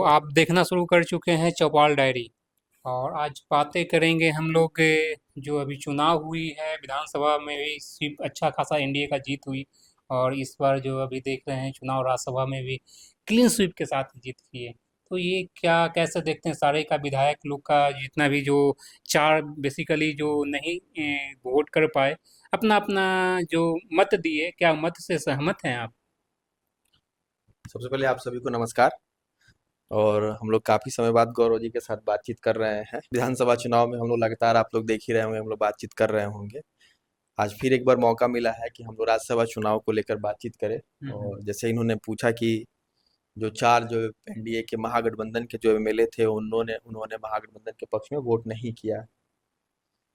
आप देखना शुरू कर चुके हैं चौपाल डायरी। और आज बातें करेंगे हम लोग जो अभी चुनाव हुई है विधानसभा में भी सिर्फ अच्छा खासा एनडीए का जीत हुई। और इस बार जो अभी देख रहे हैं चुनाव राज्यसभा में भी क्लीन स्वीप के साथ जीत की है। तो ये क्या कैसे देखते हैं सारे का विधायक लोग का जितना भी जो चार बेसिकली जो नहीं वोट कर पाए अपना अपना जो मत दिए, क्या मत से सहमत हैं आप? सबसे पहले आप सभी को नमस्कार। और हम लोग काफी समय बाद गौरव जी के साथ बातचीत कर रहे हैं। विधानसभा चुनाव में हम लोग लगातार, आप लोग देख ही रहे होंगे, हम लोग बातचीत कर रहे होंगे। आज फिर एक बार मौका मिला है कि हम लोग राज्यसभा चुनाव को लेकर बातचीत करें। हम्म। और जैसे इन्होंने पूछा कि जो चार जो एनडीए के महागठबंधन के जो एमएलए थे, उन्होंने उन्होंने महागठबंधन के पक्ष में वोट नहीं किया।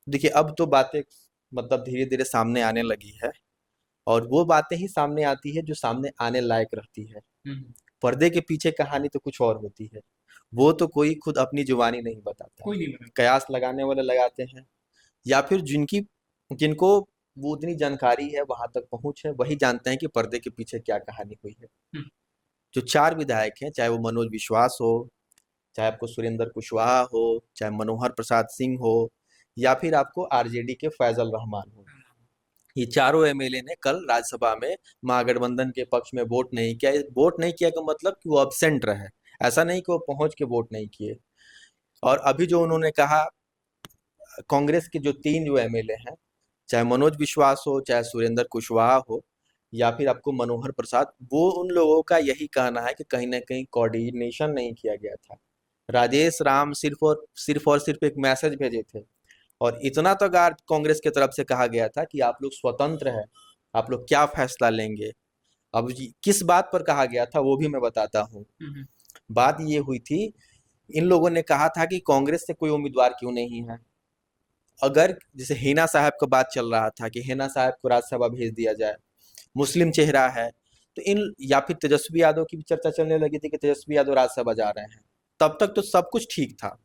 देखिए, अब तो बातें मतलब धीरे धीरे सामने आने लगी है। और वो बातें ही सामने आती है जो सामने आने लायक रहती है। हम्म। पर्दे के पीछे कहानी तो कुछ और होती है। वो तो कोई खुद अपनी जुबानी नहीं बताता। कोई नहीं बना। कयास लगाने वाले लगाते हैं, या फिर जिनको वो उतनी जानकारी है, वहां तक पहुंच है, वही जानते हैं कि पर्दे के पीछे क्या कहानी हुई है। हम्म। जो चार विधायक हैं, चाहे वो मनोज विश्वास हो, चाहे आपको सुरेंद्र कुशवाहा हो, चाहे मनोहर प्रसाद सिंह हो, या फिर आपको आरजेडी के फैजल रहमान हो, ये चारों एमएलए ने कल राज्यसभा में महागठबंधन के पक्ष में वोट नहीं किया। वोट नहीं किया का मतलब कि वो एब्सेंट रहे, ऐसा नहीं कि वो पहुंच के वोट नहीं किए। और अभी जो उन्होंने कहा, कांग्रेस के जो तीन जो एमएलए हैं, चाहे मनोज विश्वास हो, चाहे सुरेंद्र कुशवाहा हो, या फिर आपको मनोहर प्रसाद, वो उन लोगों का यही कहना है कि कहीं ना कहीं कोऑर्डिनेशन नहीं किया गया था। राजेश राम सिर्फ एक मैसेज भेजे थे। और इतना तो गार्ड कांग्रेस की तरफ से कहा गया था कि आप लोग स्वतंत्र हैं, आप लोग क्या फैसला लेंगे। अब किस बात पर कहा गया था वो भी मैं बताता हूँ। हम्म। बात ये हुई थी, इन लोगों ने कहा था कि कांग्रेस से कोई उम्मीदवार क्यों नहीं है। अगर जैसे हिना साहब का बात चल रहा था कि हिना साहब को राज्यसभा भेज दिया जाए, मुस्लिम चेहरा है, तो इन या फिर तेजस्वी यादव की भी चर्चा चलने लगी थी कि तेजस्वी यादव राज्यसभा जा रहे हैं। तब तक तो सब कुछ ठीक था।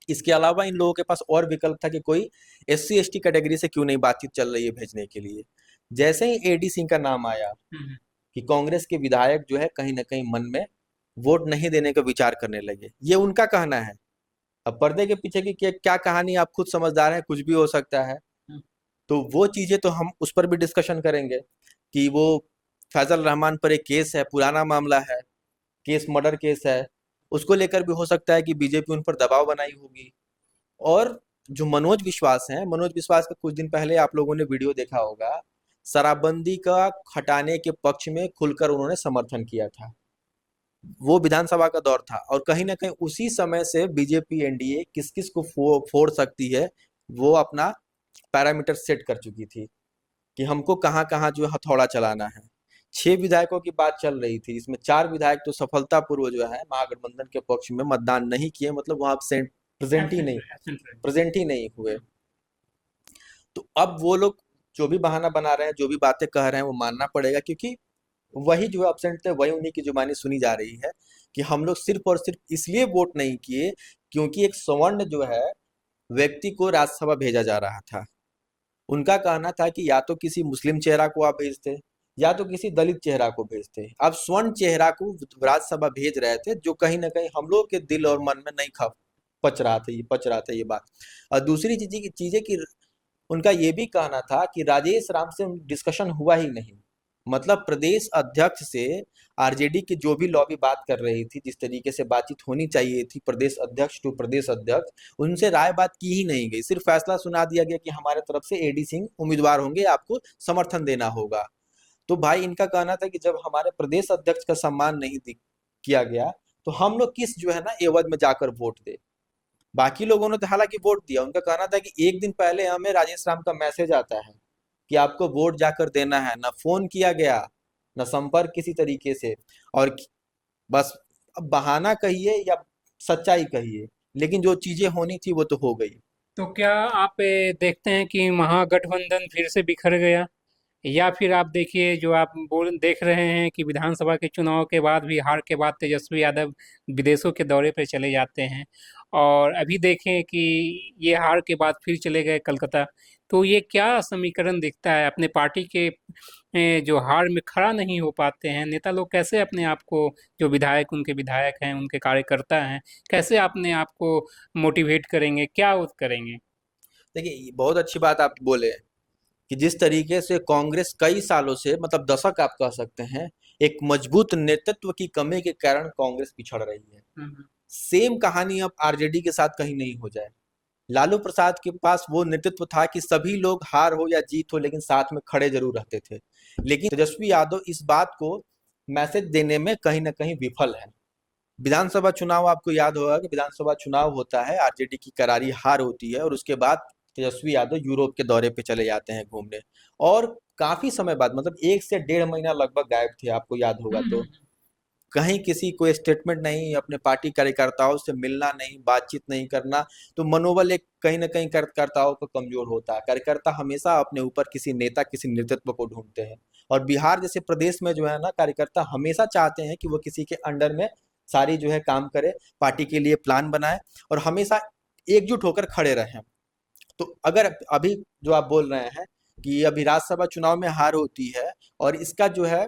इसके अलावा इन लोगों के पास और विकल्प था कि कोई एससी एसटी कैटेगरी से क्यों नहीं बातचीत चल रही है भेजने के लिए। जैसे ही एडी सिंह का नाम आया हम्म। कि कांग्रेस के विधायक जो है कहीं ना कहीं मन में वोट नहीं देने का विचार करने लगे, ये उनका कहना है। अब पर्दे के पीछे की क्या क्या कहानी, आप खुद समझदार हैं, कुछ भी हो सकता है। हम्म। तो वो चीजें तो हम उस पर भी डिस्कशन करेंगे कि वो फैजल रहमान पर एक केस है, पुराना मामला है, केस मर्डर केस है। उसको लेकर भी हो सकता है कि बीजेपी उन पर दबाव बनाई होगी। और जो मनोज विश्वास हैं, मनोज विश्वास का कुछ दिन पहले आप लोगों ने वीडियो देखा होगा, शराबबंदी का हटाने के पक्ष में खुलकर उन्होंने समर्थन किया था। वो विधानसभा का दौर था, और कहीं ना कहीं उसी समय से बीजेपी एनडीए किस किस को फोड़ सकती है, वो अपना पैरामीटर सेट कर चुकी थी कि हमको कहाँ कहाँ जो है हथौड़ा चलाना है। 6 विधायकों की बात चल रही थी, इसमें 4 विधायक तो सफलतापूर्वक जो है महागठबंधन के पक्ष में मतदान नहीं किए, मतलब वहां प्रेजेंट ही एब्सेंट नहीं रहे, एब्सेंट रहे। प्रेजेंट ही नहीं हुए। तो अब वो लोग जो भी बहाना बना रहे हैं, जो भी बातें कह रहे हैं, वो मानना पड़ेगा, क्योंकि वही जो एब्सेंट थे, वही उन्हीं की जुबानी सुनी जा रही है कि हम लोग सिर्फ और सिर्फ इसलिए वोट नहीं किए क्योंकि एक सवर्ण जो है व्यक्ति को राज्यसभा भेजा जा रहा था। उनका कहना था कि या तो किसी मुस्लिम चेहरा को आप भेजते, या तो किसी दलित चेहरा को भेजते। अब स्वर्ण चेहरा को राज्यसभा भेज रहे थे, जो कहीं ना कहीं हम लोग के दिल और मन में नहीं खप पच रहा था ये बात। और दूसरी चीजें की उनका ये भी कहना था कि राजेश राम से डिस्कशन हुआ ही नहीं। मतलब प्रदेश अध्यक्ष से आरजेडी की जो भी लॉबी बात कर रही थी, जिस तरीके से बातचीत होनी चाहिए थी प्रदेश अध्यक्ष टू प्रदेश अध्यक्ष, उनसे राय बात की ही नहीं गई। सिर्फ फैसला सुना दिया गया कि हमारे तरफ से एडी सिंह उम्मीदवार होंगे, आपको समर्थन देना होगा। तो भाई, इनका कहना था कि जब हमारे प्रदेश अध्यक्ष का सम्मान नहीं किया गया, तो हम लोग किस जो है ना एवज में जाकर वोट दे। बाकी लोगों ने तो हालांकि वोट दिया। उनका कहना था कि एक दिन पहले हमें राजेश राम का मैसेज आता है कि आपको वोट जाकर देना है, ना फोन किया गया, ना संपर्क किसी तरीके से। और बस, अब बहाना कहिए या सच्चाई कहिए, लेकिन जो चीजें होनी थी वो तो हो गई। तो क्या आप देखते हैं कि महागठबंधन फिर से बिखर गया? या फिर आप देखिए जो आप बोल देख रहे हैं कि विधानसभा के चुनाव के बाद भी हार के बाद तेजस्वी यादव विदेशों के दौरे पर चले जाते हैं और अभी देखें कि ये हार के बाद फिर चले गए कलकत्ता। तो ये क्या समीकरण दिखता है अपने पार्टी के जो हार में खड़ा नहीं हो पाते हैं नेता लोग, कैसे अपने आप को, जो विधायक उनके विधायक हैं, उनके कार्यकर्ता हैं, कैसे अपने आप को मोटिवेट करेंगे, क्या वो करेंगे? देखिए, ये बहुत अच्छी बात आप बोले कि जिस तरीके से कांग्रेस कई सालों से, मतलब दशक आप कह सकते हैं, एक मजबूत नेतृत्व की कमी के कारण कांग्रेस पिछड़ रही है। हम्म। सेम कहानी अब आरजेडी के साथ कहीं नहीं हो जाए। लालू प्रसाद के पास वो नेतृत्व था कि सभी लोग हार हो या जीत हो लेकिन साथ में खड़े जरूर रहते थे। लेकिन तेजस्वी यादव इस बात को मैसेज देने में कहीं ना कहीं विफल है। विधानसभा चुनाव आपको याद होगा कि विधानसभा चुनाव होता है, आरजेडी की करारी हार होती है और उसके बाद तेजस्वी यादव यूरोप के दौरे पे चले जाते हैं घूमने। और काफी समय बाद, मतलब 1 से 1.5 महीना लगभग गायब थे, आपको याद होगा तो। कहीं किसी को स्टेटमेंट नहीं, अपने पार्टी कार्यकर्ताओं से मिलना नहीं, बातचीत नहीं करना। तो मनोबल एक कहीं ना कहीं कार्यकर्ताओं का कमजोर होता है। कार्यकर्ता हमेशा अपने ऊपर किसी नेता, किसी नेतृत्व को ढूंढते हैं। और बिहार जैसे प्रदेश में जो है ना, कार्यकर्ता हमेशा चाहते हैं कि वो किसी के अंडर में सारी जो है काम करे, पार्टी के लिए प्लान बनाए और हमेशा एकजुट होकर खड़े रहें। तो अगर अभी जो आप बोल रहे हैं कि अभी राज्यसभा चुनाव में हार होती है और इसका जो है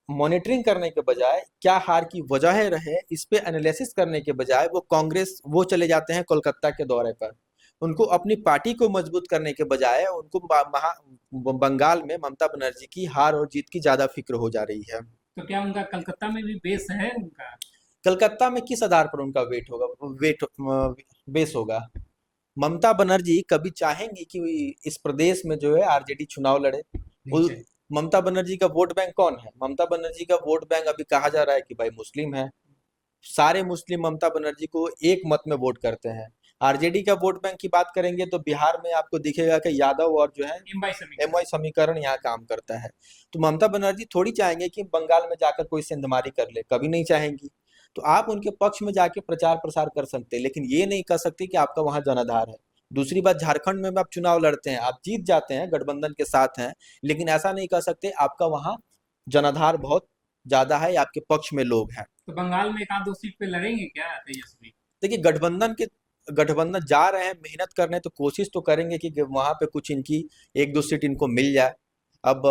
मॉनिटरिंग करने के बजाय, क्या हार की वजह रहे इस पे एनालिसिस करने के बजाय, वो कांग्रेस वो चले जाते हैं कोलकाता के दौरे पर। उनको अपनी पार्टी को मजबूत करने के बजाय उनको बंगाल में ममता बनर्जी की हार और जीत की ज्यादा फिक्र हो जा रही है। तो क्या उनका कलकत्ता में भी बेस है उनका? कलकत्ता में किस आधार पर उनका वेट बेस होगा? ममता बनर्जी कभी चाहेंगी कि इस प्रदेश में जो है आरजेडी चुनाव लड़े? नहीं उल- चाहिए। ममता बनर्जी का वोट बैंक कौन है? ममता बनर्जी का वोट बैंक अभी कहा जा रहा है कि भाई मुस्लिम है। सारे मुस्लिम ममता बनर्जी को एक मत में वोट करते हैं। आरजेडी का वोट बैंक की बात करेंगे तो बिहार में आपको दिखेगा कि यादव और जो है एम बाई समीकरण। एमवाई समीकरण यहाँ काम करता है। तो ममता बनर्जी थोड़ी चाहेंगे कि बंगाल में जाकर कोई सेंधमारी कर ले, कभी नहीं चाहेंगी। तो आप उनके पक्ष में जाके प्रचार प्रसार कर सकते हैं, लेकिन ये नहीं कर सकते कि आपका वहां जनाधार है। दूसरी बात, झारखंड में भी आप चुनाव लड़ते हैं, आप जीत जाते हैं, गठबंधन के साथ हैं, लेकिन ऐसा नहीं कर सकते आपका वहां जनाधार बहुत ज्यादा है या आपके पक्ष में लोग हैं। तो बंगाल में एक आध दो सीट पे लड़ेंगे क्या तेजस्वी? देखिए, गठबंधन जा रहे हैं, मेहनत कर रहे हैं, तो कोशिश तो करेंगे कि वहां पे कुछ इनकी 1-2 सीट इनको मिल जाए। अब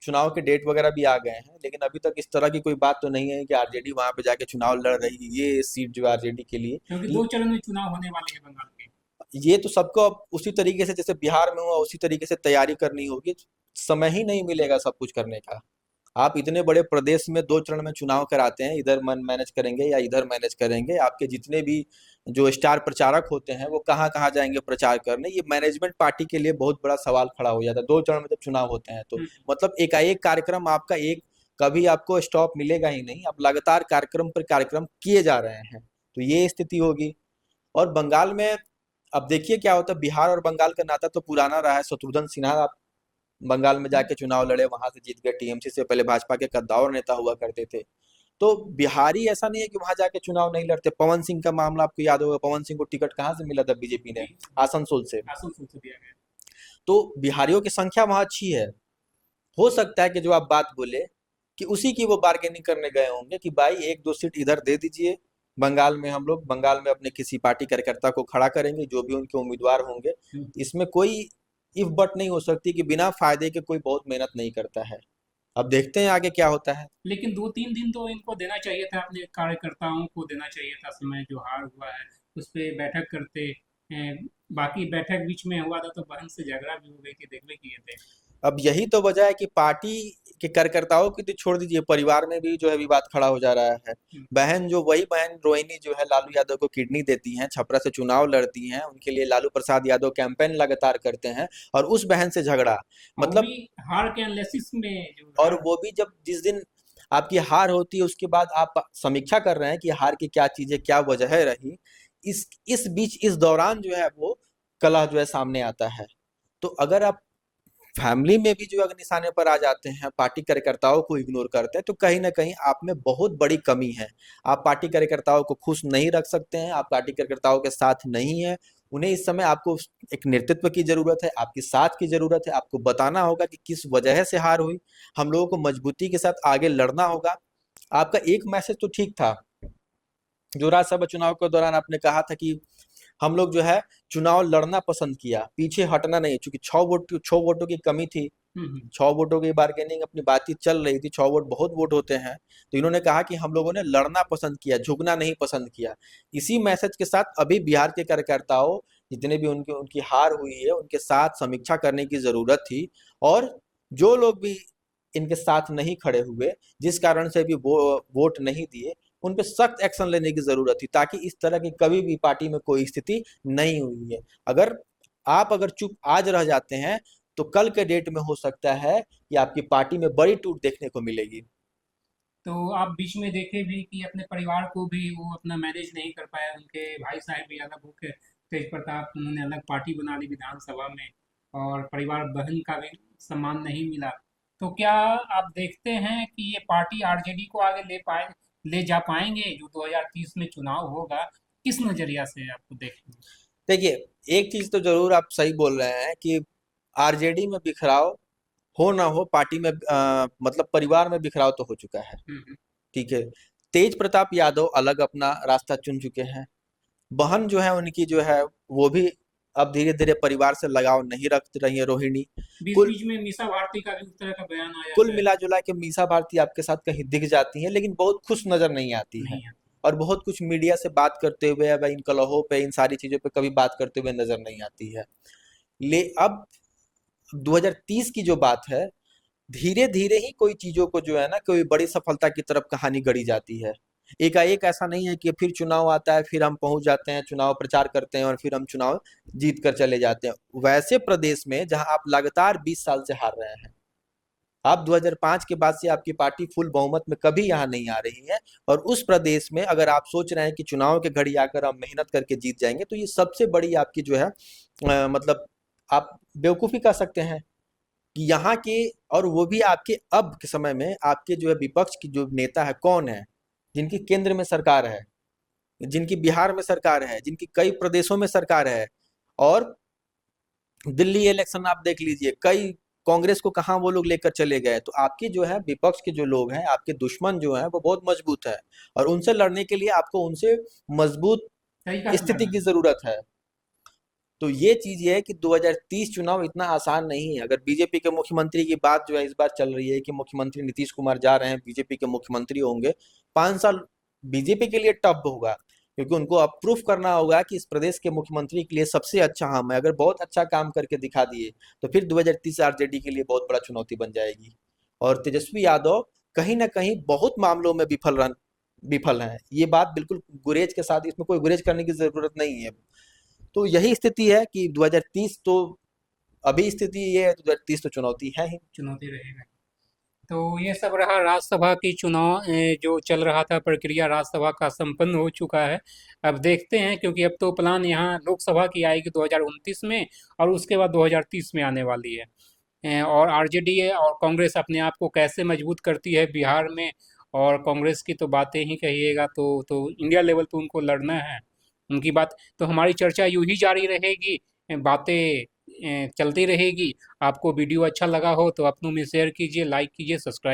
चुनाव के डेट वगैरह भी आ गए हैं, लेकिन अभी तक इस तरह की कोई बात तो नहीं है कि आरजेडी वहां पे जाके चुनाव लड़ रही है, ये सीट जो है आरजेडी के लिए। क्योंकि दो चरण में चुनाव होने वाले हैं बंगाल के। ये तो सबको अब उसी तरीके से, जैसे बिहार में हुआ उसी तरीके से तैयारी करनी होगी। समय ही नहीं मिलेगा सब कुछ करने का। आप इतने बड़े प्रदेश में 2 चरण में चुनाव कराते हैं, इधर मन मैनेज करेंगे या इधर मैनेज करेंगे, आपके जितने भी जो स्टार प्रचारक होते हैं वो कहाँ कहाँ जाएंगे प्रचार करने, ये मैनेजमेंट पार्टी के लिए बहुत बड़ा सवाल खड़ा हो जाता है 2 चरण में जब चुनाव होते हैं तो। हम्म। मतलब एकाएक कार्यक्रम आपका एक, कभी आपको स्टॉप मिलेगा ही नहीं, आप लगातार कार्यक्रम पर कार्यक्रम किए जा रहे हैं, तो ये स्थिति होगी। और बंगाल में अब देखिए क्या होता है। बिहार और बंगाल का नाता तो पुराना रहा है। शत्रुघ्न सिन्हा बंगाल में जाके चुनाव लड़े, वहां से जीत गए। टीएमसी से पहले भाजपा के कद्दावर नेता हुआ करते थे। तो बिहारी ऐसा नहीं है कि वहां जाके चुनाव नहीं लड़ते। पवन सिंह का मामला आपको याद होगा, पवन सिंह को टिकट कहाँ से मिला था? बीजेपी ने जी। आसनसोल से। आसनसोल से दिया गया। तो बिहारियों की संख्या वहां अच्छी है। हो सकता है कि जो आप बात बोले कि उसी की वो बार्गेनिंग करने गए होंगे कि भाई 1-2 सीट इधर दे दीजिए। बंगाल में हम लोग बंगाल में अपने किसी पार्टी कार्यकर्ता को खड़ा करेंगे, जो भी उनके उम्मीदवार होंगे। हम्म। इसमें कोई इफ बट नहीं हो सकती कि बिना फायदे के कोई बहुत मेहनत नहीं करता है। अब देखते हैं आगे क्या होता है। लेकिन 2-3 दिन तो इनको देना चाहिए था, अपने कार्यकर्ताओं को देना चाहिए था समय, जो हार हुआ है उस पे बैठक करते। बाकी बैठक बीच में हुआ था तो बहन से झगड़ा भी हो गई थी, देखने किए थे। अब यही तो वजह है कि पार्टी के कार्यकर्ताओं की तो छोड़ दीजिए, परिवार में भी जो है विवाद खड़ा हो जा रहा है। हम्म। बहन, जो वही बहन रोहिणी जो है लालू यादव को किडनी देती हैं, छपरा से चुनाव लड़ती हैं, उनके लिए लालू प्रसाद यादव कैंपेन लगातार करते हैं, और उस बहन से झगड़ा। और वो मतलब, भी हार के एनालिसिस में जो और हार। वो भी जब जिस दिन आपकी हार होती है उसके बाद आप समीक्षा कर रहे हैं कि हार की क्या चीजें, क्या वजह रही। इस बीच, इस दौरान जो है वो कलह जो है सामने आता है। तो अगर आप फैमिली में भी जो अगर निशाने पर आ जाते हैं, पार्टी कार्यकर्ताओं को इग्नोर करते हैं, तो कहीं ना कहीं आप में बहुत बड़ी कमी है। आप पार्टी कार्यकर्ताओं को खुश नहीं रख सकते हैं, आप पार्टी कार्यकर्ताओं के साथ नहीं है। उन्हें इस समय आपको एक नेतृत्व की जरूरत है, आपकी साथ की जरूरत है। आपको बताना होगा कि किस वजह से हार हुई। हम लोगों को मजबूती के साथ आगे लड़ना होगा। आपका एक मैसेज तो ठीक था जो राज्यसभा चुनाव के दौरान आपने कहा था कि हम लोग जो है चुनाव लड़ना पसंद किया, पीछे हटना नहीं, क्योंकि 6 वोटों की कमी थी। हम्म। 6 वोटों की बार्गेनिंग अपनी बातचीत चल रही थी, 6 वोट बहुत वोट होते हैं। तो इन्होंने कहा कि हम लोगों ने लड़ना पसंद किया, झुकना नहीं पसंद किया। इसी मैसेज के साथ अभी बिहार के कार्यकर्ताओं, जितने भी उनकी उनकी हार हुई है, उनके साथ समीक्षा करने की जरूरत थी। और जो लोग भी इनके साथ नहीं खड़े हुए, जिस कारण से भी वो वोट नहीं दिए, उन पे सख्त एक्शन लेने की जरूरत थी, ताकि इस तरह की कभी भी पार्टी में कोई स्थिति नहीं हुई है। अगर चुप आज रह जाते हैं, तो कल के डेट में हो सकता है कि आपकी पार्टी में बड़ी टूट देखने को मिलेगी। तो आप बीच में देखे भी कि अपने परिवार को भी वो अपना मैनेज नहीं कर पाया, उनके भाई साहब भी अलग होकर तेज प्रताप, उन्होंने अलग पार्टी बना ली विधानसभा में, और परिवार बहन का भी सम्मान नहीं मिला। तो क्या आप देखते हैं कि ये पार्टी आरजेडी को आगे ले जा पाएंगे जो 2030 में चुनाव होगा? किस नजरिया से आपको देखेंगे? देखिए, एक चीज तो जरूर आप सही बोल रहे हैं कि आरजेडी में बिखराव हो ना हो, पार्टी में मतलब परिवार में बिखराव तो हो चुका है। हम्म। ठीक है। तेज प्रताप यादव अलग अपना रास्ता चुन चुके हैं। बहन जो है उनकी जो है, वो भी अब धीरे धीरे परिवार से लगाव नहीं रख रही है, रोहिणी। बीच कुल बीच में मीसा भारती का भी उस तरह का बयान आ कुल जाता है। मिला जुला के मीसा भारती आपके साथ कहीं दिख जाती हैं, लेकिन बहुत खुश नजर नहीं आती है। नहीं आता। और बहुत कुछ मीडिया से बात करते हुए, अब इन कलहों पे, इन सारी चीजों पे कभी बात करते हुए नजर नहीं आती है। ले अब 2030 की जो बात है, धीरे धीरे ही कोई चीजों को जो है ना, कोई बड़ी सफलता की तरफ कहानी गढ़ी जाती है। एकाएक ऐसा नहीं है कि फिर चुनाव आता है, फिर हम पहुंच जाते हैं, चुनाव प्रचार करते हैं और फिर हम चुनाव जीत कर चले जाते हैं। वैसे प्रदेश में जहां आप लगातार 20 साल से हार रहे हैं, आप 2005 के बाद से आपकी पार्टी फुल बहुमत में कभी यहाँ नहीं आ रही है, और उस प्रदेश में अगर आप सोच रहे हैं कि चुनाव के घड़ी आकर आप मेहनत करके जीत जाएंगे, तो ये सबसे बड़ी आपकी जो है मतलब आप बेवकूफी कह सकते हैं कि यहाँ के, और वो भी आपके अब के समय में आपके जो है विपक्ष की जो नेता है कौन है, जिनकी केंद्र में सरकार है, जिनकी बिहार में सरकार है, जिनकी कई प्रदेशों में सरकार है। और दिल्ली इलेक्शन आप देख लीजिए, कई कांग्रेस को कहाँ वो लोग लेकर चले गए। तो आपकी जो है विपक्ष के जो लोग हैं, आपके दुश्मन जो हैं, वो बहुत मजबूत है। और उनसे लड़ने के लिए आपको उनसे मजबूत तरीका से स्थिति लड़ना की है। जरूरत है। तो ये चीज ये है कि 2030 चुनाव इतना आसान नहीं है। अगर बीजेपी के मुख्यमंत्री की बात जो है इस बार चल रही है कि मुख्यमंत्री नीतीश कुमार जा रहे हैं, बीजेपी के मुख्यमंत्री होंगे, 5 साल बीजेपी के लिए टफ होगा, क्योंकि उनको अब प्रूफ करना होगा कि इस प्रदेश के मुख्यमंत्री के लिए सबसे अच्छा हम है। अगर बहुत अच्छा काम करके दिखा दिए, तो फिर 2030 आरजेडी के लिए बहुत बड़ा चुनौती बन जाएगी। और तेजस्वी यादव कहीं ना कहीं बहुत मामलों में विफल हैं। ये बात बिल्कुल गुरेज के साथ, इसमें कोई गुरेज करने की जरूरत नहीं है। तो यही स्थिति है कि 2030 तो अभी स्थिति ये है, 2030 तो चुनौती है ही। चुनौती रहेगा। तो ये सब रहा राज्यसभा की चुनाव, जो चल रहा था प्रक्रिया राज्यसभा का संपन्न हो चुका है। अब देखते हैं, क्योंकि अब तो प्लान यहाँ लोकसभा की आएगी 2029 में, और उसके बाद 2030 में आने वाली है। और आरजेडी और कांग्रेस अपने आप को कैसे मजबूत करती है बिहार में, और कांग्रेस की तो बातें ही कहिएगा, तो इंडिया लेवल पे उनको लड़ना है। उनकी बात तो, हमारी चर्चा यूं ही जारी रहेगी, बातें चलती रहेगी। आपको वीडियो अच्छा लगा हो तो अपनों में शेयर कीजिए, लाइक कीजिए, सब्सक्राइब